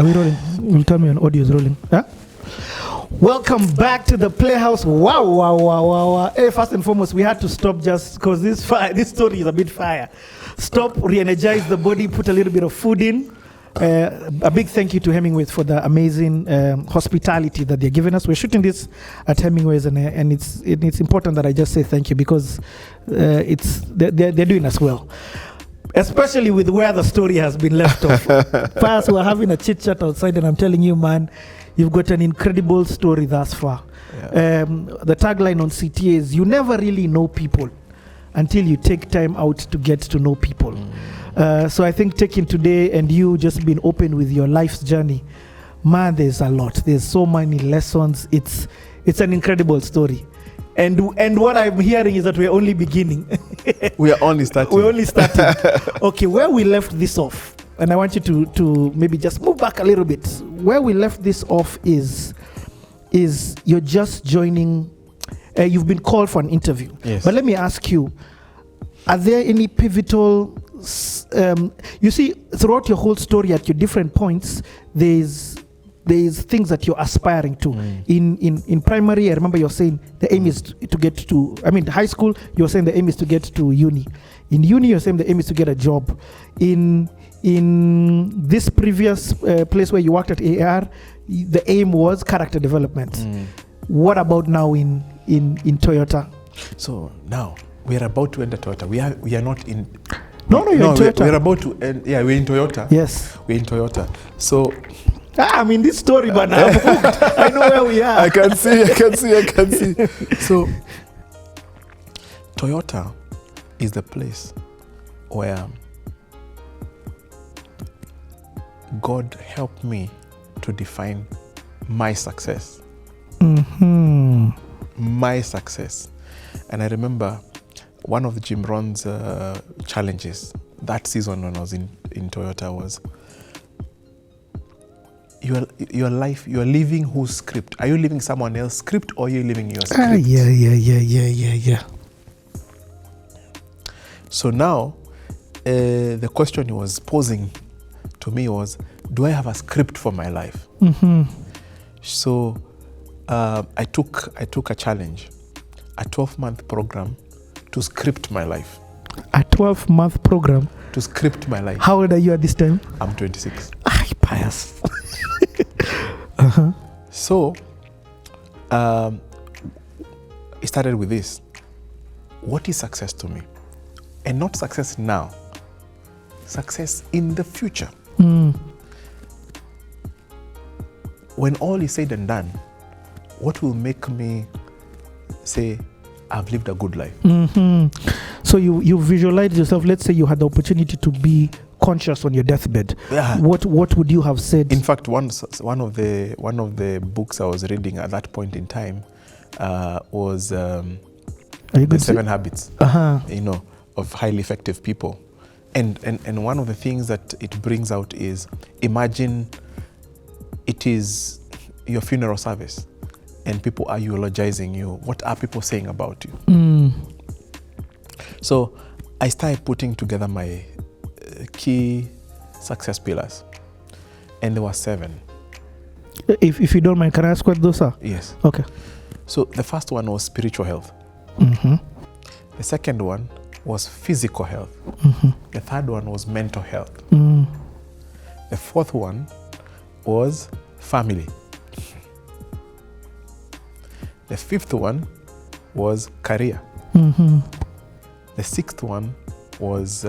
Are we rolling? You'll tell me when audio is rolling. Huh? Welcome back to the Playhouse. Wow. Hey, first and foremost, we had to stop just because this story is a bit fire. Stop, re-energize the body, put a little bit of food in. A big thank you to Hemingway's for the amazing hospitality that they're giving us. We're shooting this at Hemingway's, and it's important that I just say thank you because they're doing us well. Especially with where the story has been left off. Pius, we're having a chit chat outside, and I'm telling you, man, you've got an incredible story thus far. Yeah. The tagline on CTA is, you never really know people until you take time out to get to know people. So I think taking today and you just being open with your life's journey, man, there's a lot. There's so many lessons. It's an incredible story. And what I'm hearing is that we're only beginning. We are only starting. We're only starting. Okay, where we left this off, and I want you to maybe just move back a little bit. Where we left this off is you're just joining, you've been called for an interview. Yes. But let me ask you, are there any pivotal, you see, throughout your whole story at your different points, there's things that you're aspiring to. In primary, I remember you're saying the aim is to get to, high school, you're saying the aim is to get to uni. In uni, you're saying the aim is to get a job. In this previous place where you worked at AR, the aim was character development. What about now in Toyota? So now we are about to enter Toyota. We are not in. No, you're in Toyota. We're about to end. Yeah, we're in Toyota. Yes, we're in Toyota. So. This story, but I know where we are. I can see. So, Toyota is the place where God helped me to define my success. My success. And I remember one of Jim Rohn's challenges that season when I was in Toyota was, your life, you are living whose script? Are you living someone else's script or are you living your script? Yeah. So now, the question he was posing to me was, do I have a script for my life? So I took a challenge, a 12-month program to script my life. A 12-month program? To script my life. How old are you at this time? I'm 26. Pius. So, it started with this. What is success to me? And not success now. Success in the future. When all is said and done, what will make me say, I've lived a good life? So you visualize yourself, let's say you had the opportunity to be conscious on your deathbed. Yeah. What would you have said? In fact, one of the books I was reading at that point in time was The 7 Habits, of highly effective people. And one of the things that it brings out is, imagine it is your funeral service and people are eulogizing you. What are people saying about you? So I started putting together my key success pillars, and there were 7. If you don't mind, can I ask what those are? Yes. Okay. So the first one was spiritual health. The second one was physical health. The third one was mental health. The fourth one was family. The fifth one was career. The sixth one was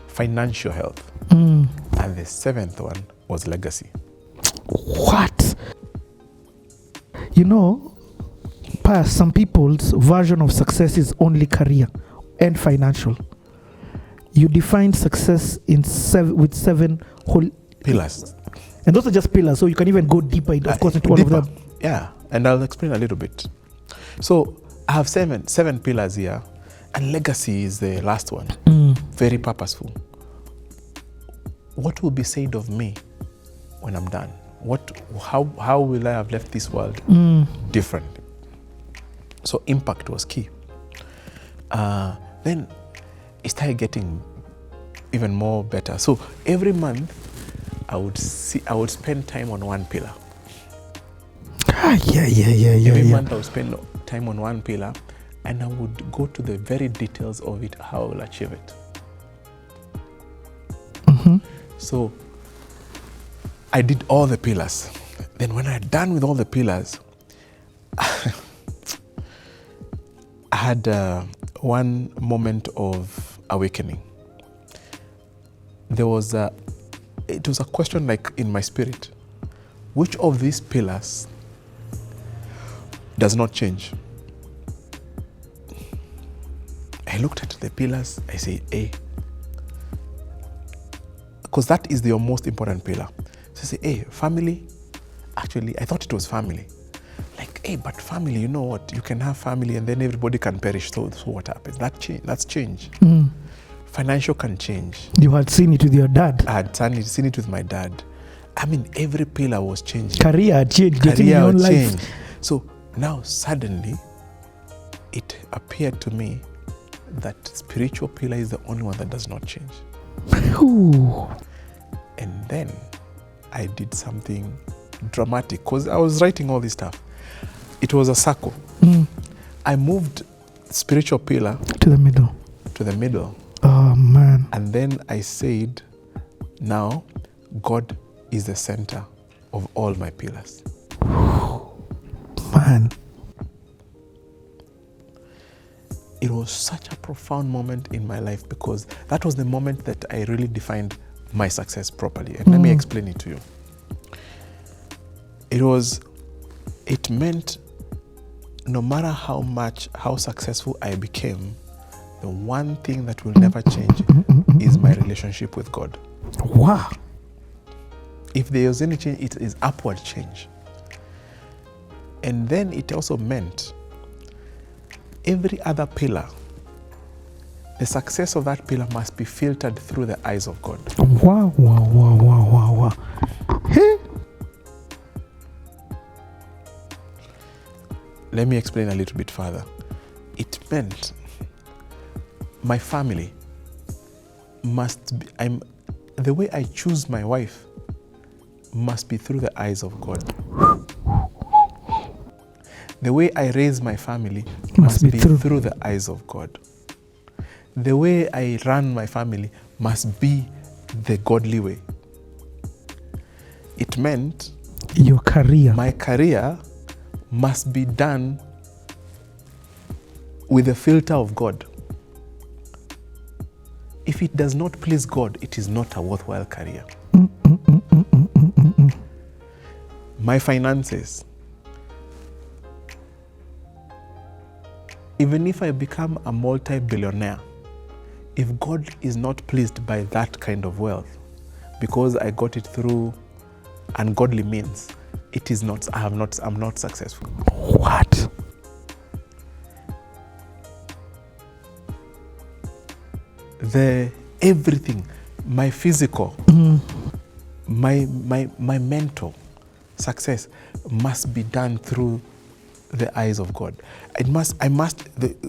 financial health. And the seventh one was legacy. What? Pius, some people's version of success is only career and financial. You define success with 7 whole pillars. And those are just pillars, so you can even go deeper, of course, into all of them. Yeah, and I'll explain a little bit. So I have seven pillars here, and legacy is the last one. Very purposeful. What will be said of me when I'm done? How will I have left this world different? So impact was key. Then it started getting even more better. So every month I would spend time on one pillar. Every month I would spend time on one pillar, and I would go to the very details of it, how I will achieve it. So I did all the pillars. Then when I had done with all the pillars, I had one moment of awakening. It was a question like in my spirit, which of these pillars does not change? I looked at the pillars, I said, A. Because that is the most important pillar. So I say, hey, family. Actually, I thought it was family. Like, hey, but family, you know what? You can have family and then everybody can perish. So what happens? That's change. Financial can change. You had seen it with your dad. I had seen it with my dad. I mean, every pillar was changing. Career changed. Getting your own life. So now suddenly, it appeared to me that spiritual pillar is the only one that does not change. Ooh. And then I did something dramatic because I was writing all this stuff. It was a circle. I moved spiritual pillar to the middle. Oh man. And then I said, now God is the center of all my pillars. Man. It was such a profound moment in my life because that was the moment that I really defined my success properly. And let me explain it to you. It meant no matter how successful I became, the one thing that will never change is my relationship with God. Wow. If there was any change, it is upward change. And then it also meant every other pillar, the success of that pillar must be filtered through the eyes of God. Wow. Hey. Let me explain a little bit further. It meant my family must be, the way I choose my wife must be through the eyes of God. The way I raise my family must be through the eyes of God. The way I run my family must be the godly way. It meant my career must be done with the filter of God. If it does not please God, it is not a worthwhile career. My finances, even if I become a multi-billionaire, if God is not pleased by that kind of wealth, because I got it through ungodly means, it is not, I'm not successful. What? Everything, my physical, my mental success must be done through the eyes of God.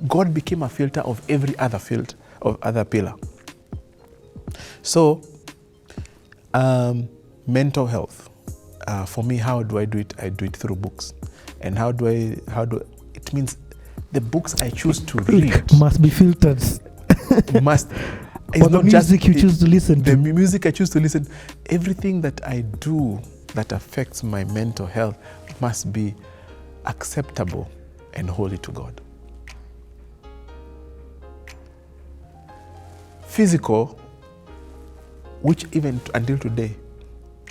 God became a filter of every other field, of other pillar. So, mental health. For me, how do I do it? I do it through books. And it means the books I choose to read must be filtered. It's not music just you choose to listen to. The music I choose to listen. Everything that I do that affects my mental health must be acceptable and holy to God. Physical, which even until today,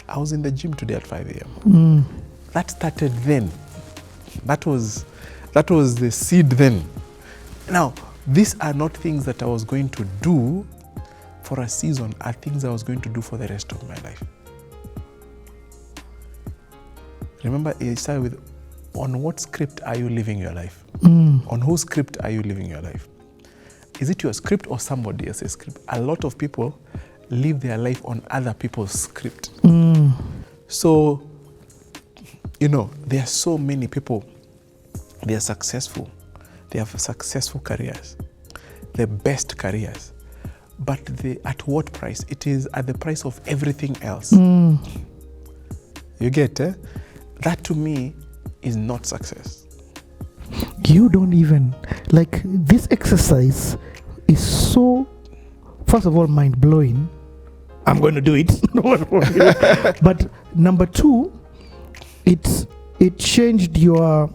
I was in the gym today at 5 a.m. That started then. That was the seed then. Now, these are not things that I was going to do for a season, are things I was going to do for the rest of my life. Remember, it started with, on what script are you living your life? On whose script are you living your life? Is it your script or somebody else's script? A lot of people live their life on other people's script. So, there are so many people, they are successful. They have successful careers, the best careers. but at what price? It is at the price of everything else. You get, that to me is not success. You don't even, like, this exercise is so, first of all, mind-blowing. I'm going to do it. But number two, it changed your,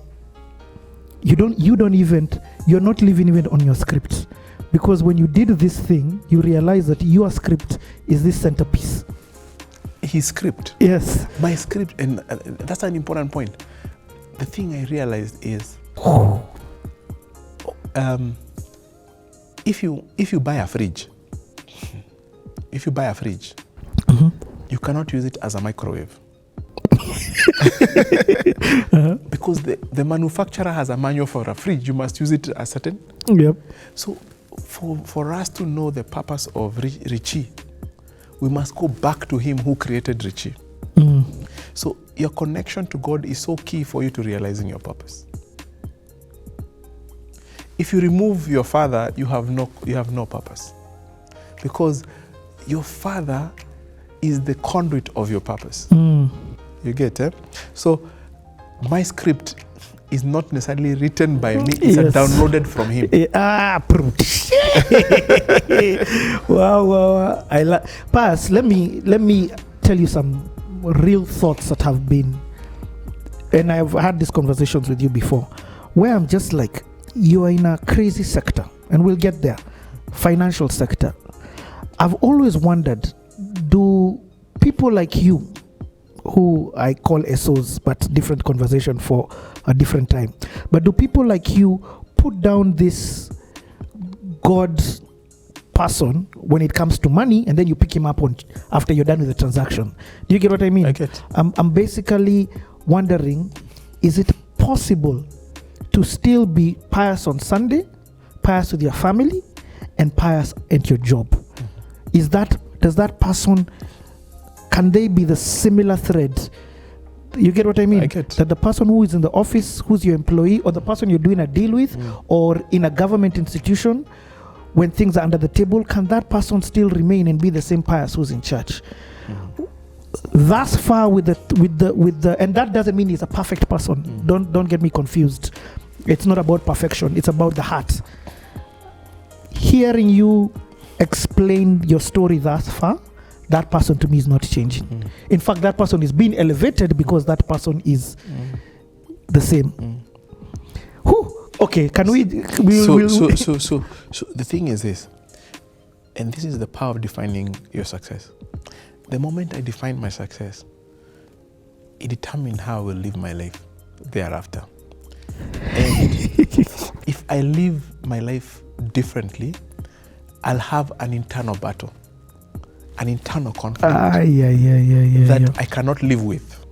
you're not living even on your script. Because when you did this thing, you realize that your script is this centerpiece. His script? Yes. My script, and that's an important point. The thing I realized is, if you buy a fridge, you cannot use it as a microwave. Because the manufacturer has a manual for a fridge. You must use it a certain. Yep. So for us to know the purpose of Richie, we must go back to him who created Richie. So your connection to God is so key for you to realizing your purpose. If you remove your father, you have no purpose. Because your father is the conduit of your purpose. You get it? So my script is not necessarily written by me, it's downloaded from him. Wow. Pius, let me tell you some real thoughts that have been, and I've had these conversations with you before, where I'm just like, you are in a crazy sector, and we'll get there, financial sector. I've always wondered, do people like you, who I call SOs, but different conversation for a different time, but do people like you put down this God person when it comes to money, and then you pick him up after you're done with the transaction? Do you get what I mean? I get. I'm basically wondering, is it possible to still be pious on Sunday, pious with your family, and pious at your job? Does that person, can they be the similar thread? You get what I mean? I get. That the person who is in the office, who's your employee, or the person you're doing a deal with, or in a government institution, when things are under the table, can that person still remain and be the same pious who's in church? Thus far with the, and that doesn't mean he's a perfect person. Don't get me confused. It's not about perfection. It's about the heart. Hearing you explain your story thus far, that person to me is not changing. In fact, that person is being elevated because that person is the same. Whew. Okay, can we? So the thing is this, and this is the power of defining your success. The moment I define my success, it determines how I will live my life thereafter. And if I live my life differently, I'll have an internal battle, an internal conflict that I cannot live with.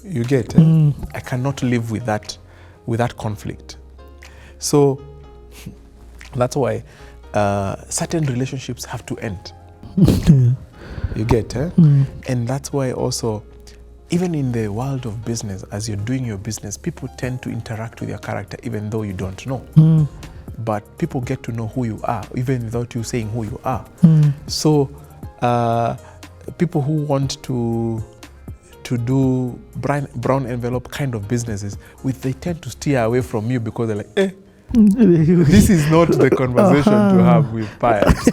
You get it? I cannot live with that conflict. So that's why certain relationships have to end. You get it? And that's why also, even in the world of business, as you're doing your business, people tend to interact with your character even though you don't know. But people get to know who you are, even without you saying who you are. So people who want to do brown envelope kind of businesses, they tend to steer away from you because they're like, this is not the conversation to have with Pius.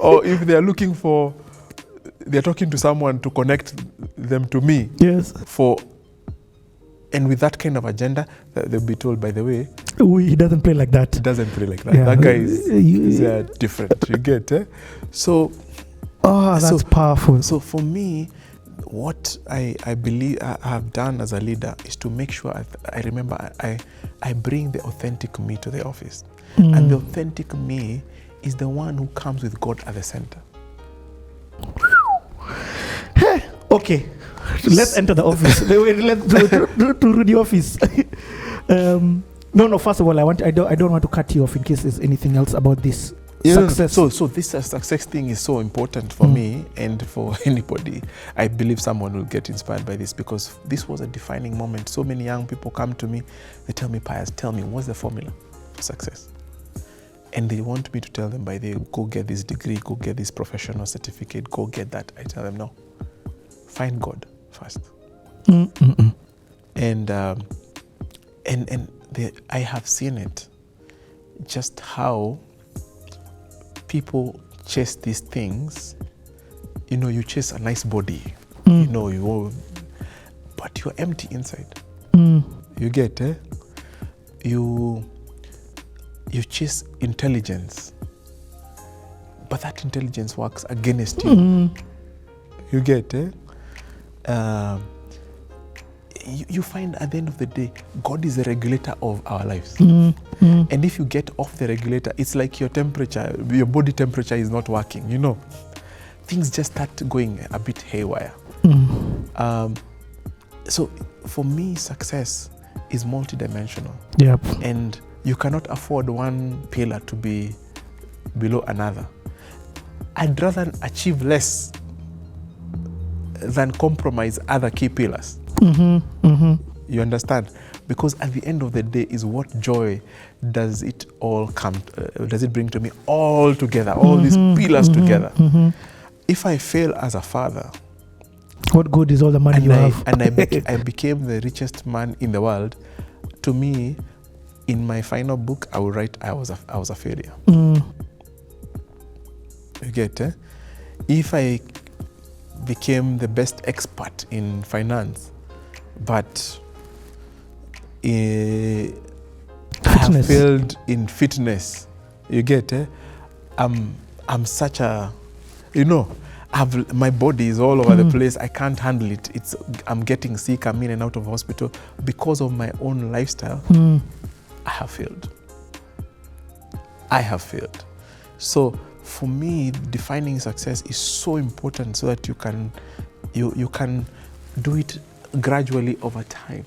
Or if they're looking for, they're talking to someone to connect them to me. Yes. And with that kind of agenda, they'll be told, by the way, he doesn't play like that. He doesn't play like that. Yeah. That guy is different. You get it? So, that's powerful. So for me, what I believe I have done as a leader is to make sure I remember I bring the authentic me to the office. And the authentic me is the one who comes with God at the center. Okay. Let's enter the office. Let's do the office. No. First of all, I don't want to cut you off in case there's anything else about this success. So this success thing is so important for me and for anybody. I believe someone will get inspired by this, because this was a defining moment. So many young people come to me. They tell me, Pius, tell me, what's the formula for success? And they want me to tell them, by the way, go get this degree, go get this professional certificate, go get that. I tell them, no, find God first. And I have seen it, just how people chase these things. You know, you chase a nice body, you know, but you're empty inside. You get, you chase intelligence, but that intelligence works against you. You get, you find at the end of the day, God is the regulator of our lives. And if you get off the regulator, it's like your temperature, your body temperature is not working, you know. Things just start going a bit haywire. So for me, success is multidimensional. Yep. And you cannot afford one pillar to be below another. I'd rather achieve less than compromise other key pillars. You understand? Because at the end of the day, is what joy does it all come? Does it bring to me all together? All these pillars together. If I fail as a father, what good is all the money you have? And I became the richest man in the world. To me, in my final book, I will write I was a failure. You get, if I became the best expert in finance, but I have failed in fitness, you get, I'm such a, you know, my body is all over the place. I can't handle it. I'm getting sick. I'm in and out of hospital because of my own lifestyle. I have failed. So for me, defining success is so important, so that you can do it gradually over time,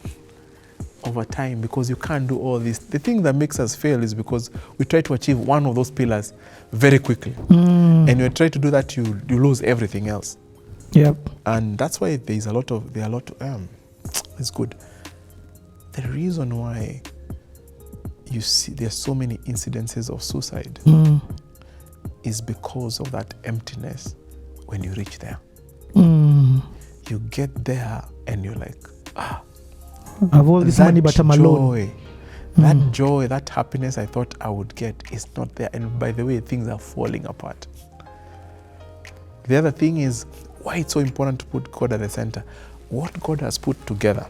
because you can't do all this. The thing that makes us fail is because we try to achieve one of those pillars very quickly. And when you try to do that, you lose everything else. Yep. And that's why it's good. The reason why you see there's so many incidences of suicide is because of that emptiness when you reach there. You get there and you're like, I've all this money, but I'm alone. That joy, that happiness I thought I would get is not there. And by the way, things are falling apart. The other thing is why it's so important to put God at the center. What God has put together,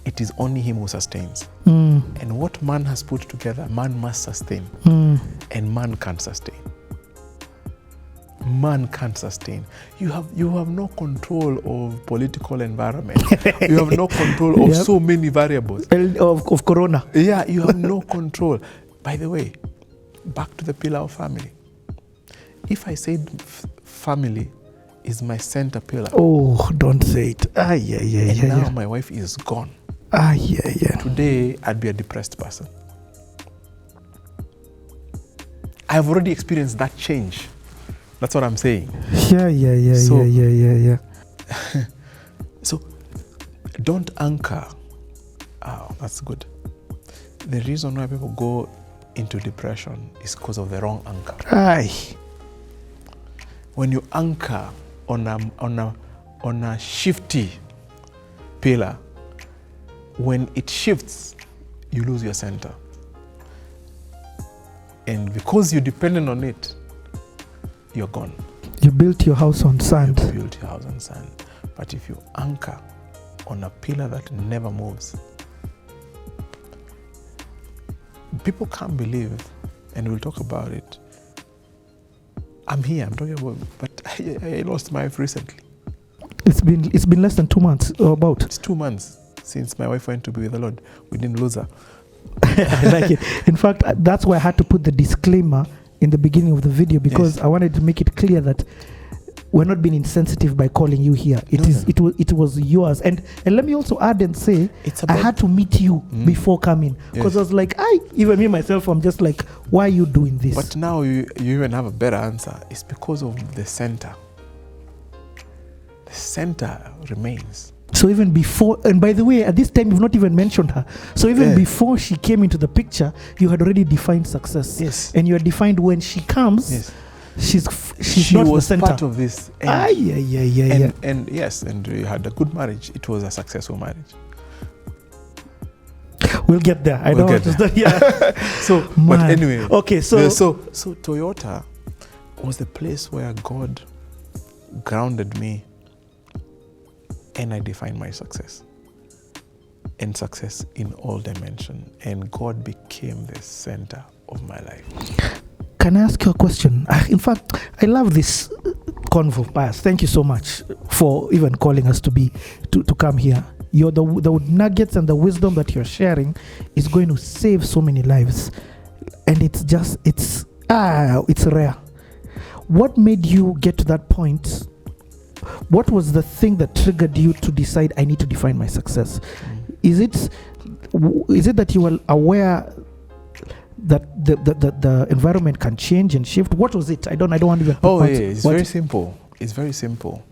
it is only Him who sustains. And what man has put together, man must sustain. And man can't sustain. Man can't sustain. You have no control of political environment. You have no control of so many variables. Of Corona. Yeah, you have no control. By the way, back to the pillar of family. If I said family is my center pillar. Oh, don't say it. Now my wife is gone. Today, I'd be a depressed person. I've already experienced that change. That's what I'm saying. So don't anchor. Oh, that's good. The reason why people go into depression is because of the wrong anchor. When you anchor on a shifty pillar, when it shifts, you lose your center. And because you're dependent on it, you're gone. You built your house on sand. But if you anchor on a pillar that never moves, people can't believe, and we'll talk about it. I'm talking about, but I lost my wife recently. It's been less than 2 months, or about. It's 2 months since my wife went to be with the Lord. We didn't lose her. I like it. In fact, that's why I had to put the disclaimer in the beginning of the video, because I wanted to make it clear that we're not being insensitive by calling you here. It was yours. And let me also add and say, I had to meet you before coming, because I was like, even me myself, I'm just like, why are you doing this? But now you even have a better answer. It's because of the center. The center remains. So even before, and by the way, at this time you've not even mentioned her. So even before she came into the picture, you had already defined success. Yes. And you had defined when she comes, Yes. she not was the center. Part of this. And, and yes, and we had a good marriage. It was a successful marriage. We'll get there. I don't want to start. Yeah. So, but anyway. Okay. So Toyota was the place where God grounded me, and I defined my success. And success in all dimensions. And God became the center of my life. Can I ask you a question? In fact, I love this convo, Pius. Thank you so much for even calling us to come here. The nuggets and the wisdom that you're sharing is going to save so many lives. And it's rare. What made you get to that point? What was the thing that triggered you to decide I need to define my success? Is it that you were aware that the environment can change and shift? What was it? I don't want to even. It's very simple. It's very simple.